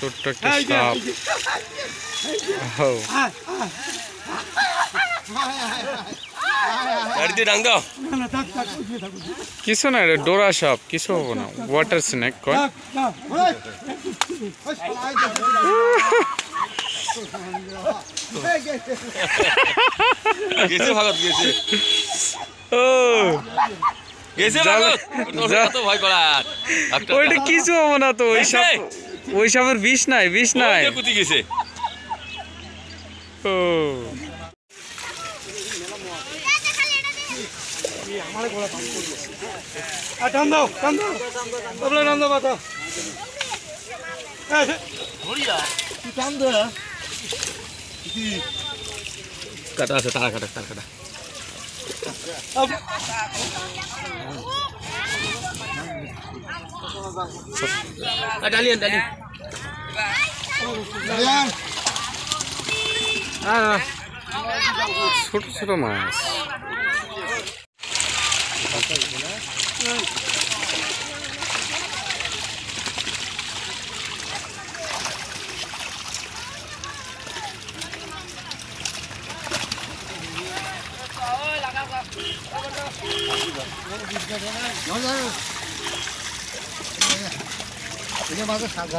ছোট্ট একটা সাপ। কিছু না, এটা ডোরা সাপ, কিছু হবো না। ওয়াটার স্নেক কয়। ওইটা কিছু হবো না তো। ওই সাপের বিষ নাই, বিষ নাই। কাটা আছে, তারা কাটা, তারা কাটা। Dalian, Dalian. ছোট ছোট মাছ। সাহায্য